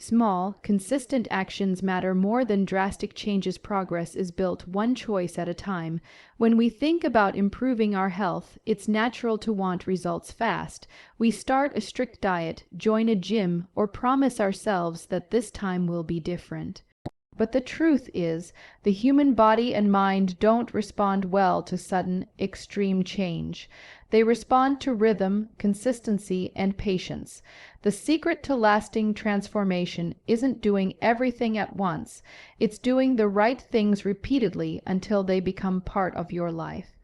Small, consistent actions matter more than drastic changes. Progress is built one choice at a time. When we think about improving our health, it's natural to want results fast. We start a strict diet, join a gym, or promise ourselves that this time will be different. But the truth is, the human body and mind don't respond well to sudden, extreme change. They respond to rhythm, consistency, and patience. The secret to lasting transformation isn't doing everything at once. It's doing the right things repeatedly until they become part of your life.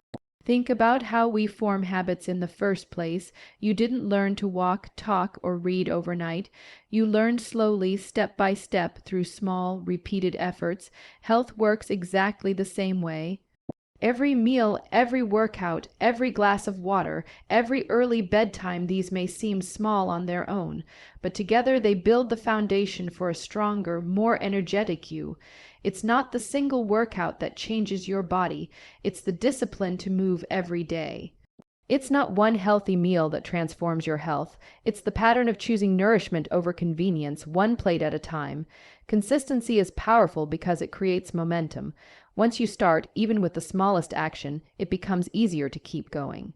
Think about how we form habits in the first place. You didn't learn to walk, talk, or read overnight. You learned slowly, step by step, through small, repeated efforts. Health works exactly the same way. Every meal, every workout, every glass of water, every early bedtime, these may seem small on their own, but together they build the foundation for a stronger, more energetic you. It's not the single workout that changes your body, it's the discipline to move every day. It's not one healthy meal that transforms your health. It's the pattern of choosing nourishment over convenience, one plate at a time. Consistency is powerful because it creates momentum. Once you start, even with the smallest action, it becomes easier to keep going.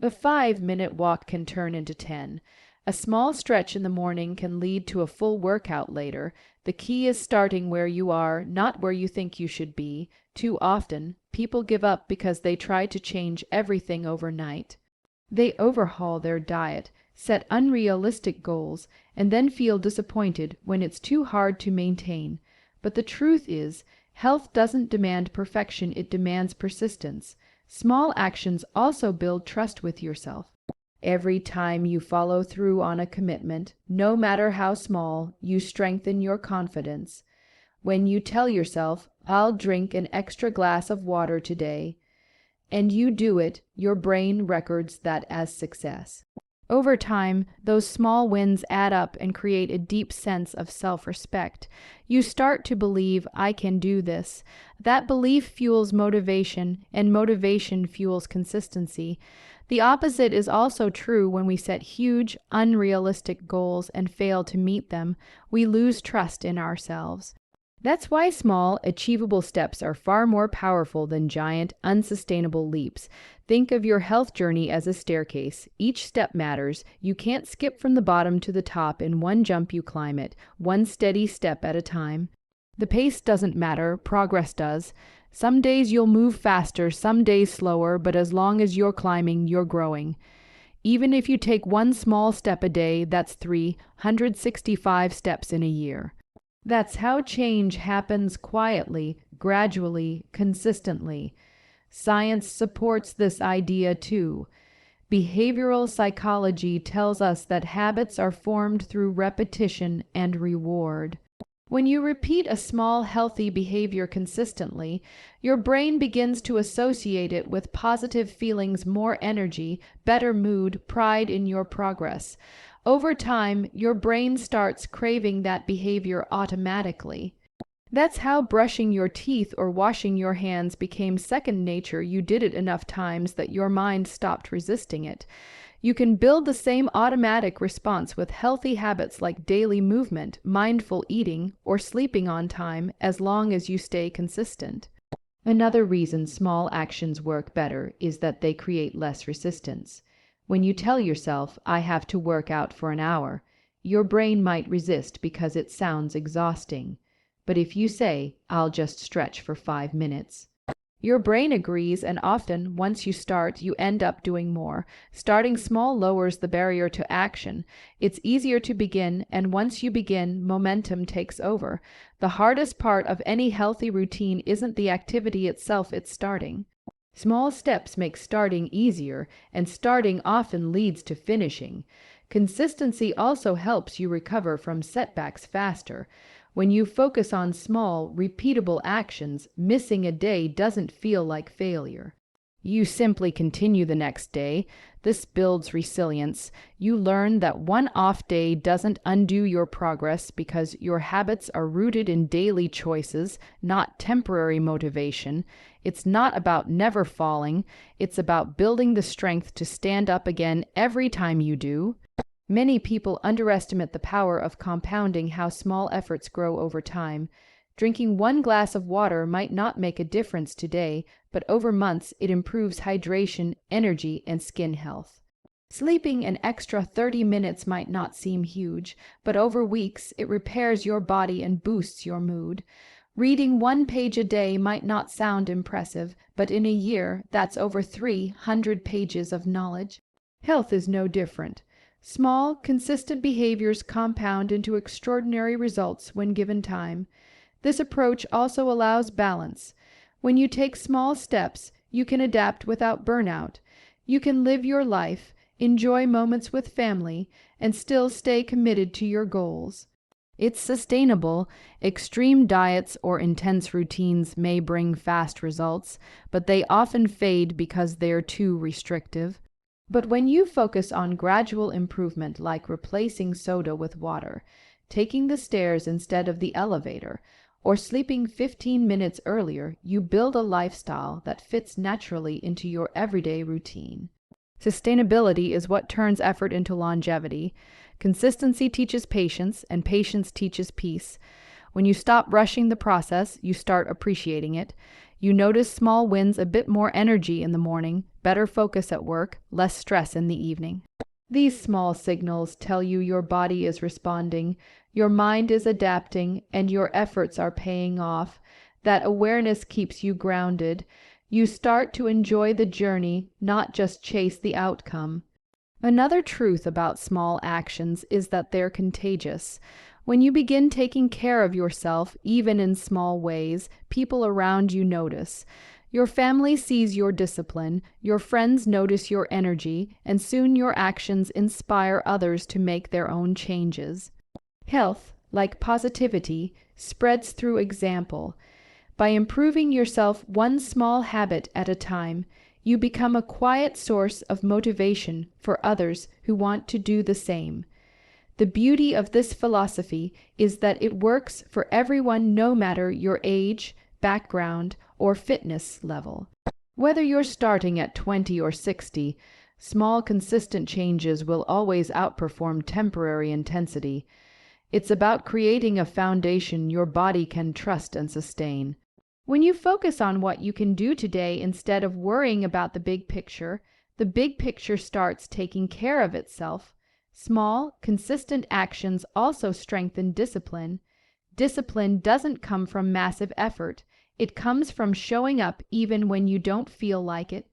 A 5-minute walk can turn into 10. A small stretch in the morning can lead to a full workout later. The key is starting where you are, not where you think you should be. Too often, people give up because they try to change everything overnight. They overhaul their diet, set unrealistic goals, and then feel disappointed when it's too hard to maintain. But the truth is, health doesn't demand perfection, it demands persistence. Small actions also build trust with yourself. Every time you follow through on a commitment, no matter how small, you strengthen your confidence. When you tell yourself, "I'll drink an extra glass of water today," and you do it, your brain records that as success. Over time, those small wins add up and create a deep sense of self-respect. You start to believe, "I can do this." That belief fuels motivation, and motivation fuels consistency. The opposite is also true when we set huge, unrealistic goals and fail to meet them. We lose trust in ourselves. That's why small, achievable steps are far more powerful than giant, unsustainable leaps. Think of your health journey as a staircase. Each step matters. You can't skip from the bottom to the top in one jump. You climb it, one steady step at a time. The pace doesn't matter, progress does. Some days you'll move faster, some days slower, but as long as you're climbing, you're growing. Even if you take one small step a day, that's 365 steps in a year. That's how change happens quietly, gradually, consistently. Science supports this idea too. Behavioral psychology tells us that habits are formed through repetition and reward. When you repeat a small, healthy behavior consistently, your brain begins to associate it with positive feelings, more energy, better mood, pride in your progress. Over time, your brain starts craving that behavior automatically. That's how brushing your teeth or washing your hands became second nature. You did it enough times that your mind stopped resisting it. You can build the same automatic response with healthy habits like daily movement, mindful eating, or sleeping on time, as long as you stay consistent. Another reason small actions work better is that they create less resistance. When you tell yourself, "I have to work out for an hour," your brain might resist because it sounds exhausting. But if you say, "I'll just stretch for 5 minutes," your brain agrees, and often, once you start, you end up doing more. Starting small lowers the barrier to action. It's easier to begin, and once you begin, momentum takes over. The hardest part of any healthy routine isn't the activity itself, it's starting. Small steps make starting easier, and starting often leads to finishing. Consistency also helps you recover from setbacks faster. When you focus on small, repeatable actions, missing a day doesn't feel like failure. You simply continue the next day. This builds resilience. You learn that one off day doesn't undo your progress because your habits are rooted in daily choices, not temporary motivation. It's not about never falling. It's about building the strength to stand up again every time you do. Many people underestimate the power of compounding, how small efforts grow over time. Drinking one glass of water might not make a difference today, but over months it improves hydration, energy, and skin health. Sleeping an extra 30 minutes might not seem huge, but over weeks it repairs your body and boosts your mood. Reading one page a day might not sound impressive, but in a year, that's over 300 pages of knowledge. Health is no different. Small, consistent behaviors compound into extraordinary results when given time. This approach also allows balance. When you take small steps, you can adapt without burnout. You can live your life, enjoy moments with family, and still stay committed to your goals. It's sustainable. Extreme diets or intense routines may bring fast results, but they often fade because they're too restrictive. But when you focus on gradual improvement, like replacing soda with water, taking the stairs instead of the elevator, or sleeping 15 minutes earlier, you build a lifestyle that fits naturally into your everyday routine. Sustainability is what turns effort into longevity. Consistency teaches patience, and patience teaches peace. When you stop rushing the process, you start appreciating it. You notice small wins, a bit more energy in the morning, better focus at work, less stress in the evening. These small signals tell you your body is responding, your mind is adapting, and your efforts are paying off. That awareness keeps you grounded. You start to enjoy the journey, not just chase the outcome. Another truth about small actions is that they're contagious. When you begin taking care of yourself, even in small ways, people around you notice. Your family sees your discipline, your friends notice your energy, and soon your actions inspire others to make their own changes. Health, like positivity, spreads through example. By improving yourself one small habit at a time, you become a quiet source of motivation for others who want to do the same. The beauty of this philosophy is that it works for everyone, no matter your age, background, or fitness level. Whether you're starting at 20 or 60, small consistent changes will always outperform temporary intensity. It's about creating a foundation your body can trust and sustain. When you focus on what you can do today instead of worrying about the big picture starts taking care of itself. Small, consistent actions also strengthen discipline. Discipline doesn't come from massive effort. It comes from showing up even when you don't feel like it.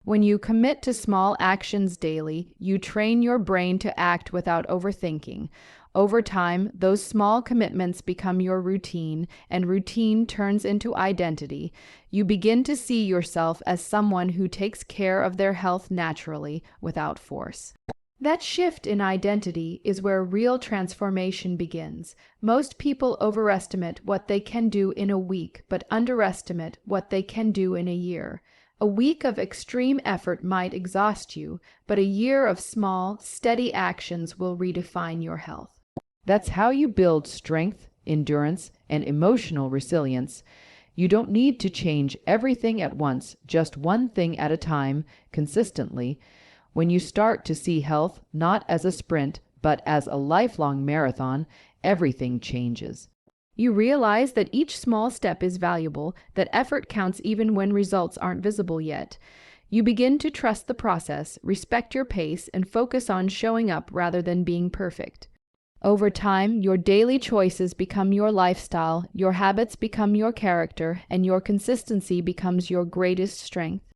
When you commit to small actions daily, you train your brain to act without overthinking. Over time, those small commitments become your routine, and routine turns into identity. You begin to see yourself as someone who takes care of their health naturally, without force. That shift in identity is where real transformation begins. Most people overestimate what they can do in a week, but underestimate what they can do in a year. A week of extreme effort might exhaust you, but a year of small, steady actions will redefine your health. That's how you build strength, endurance, and emotional resilience. You don't need to change everything at once, just one thing at a time, consistently. When you start to see health not as a sprint, but as a lifelong marathon, everything changes. You realize that each small step is valuable, that effort counts even when results aren't visible yet. You begin to trust the process, respect your pace, and focus on showing up rather than being perfect. Over time, your daily choices become your lifestyle, your habits become your character, and your consistency becomes your greatest strength.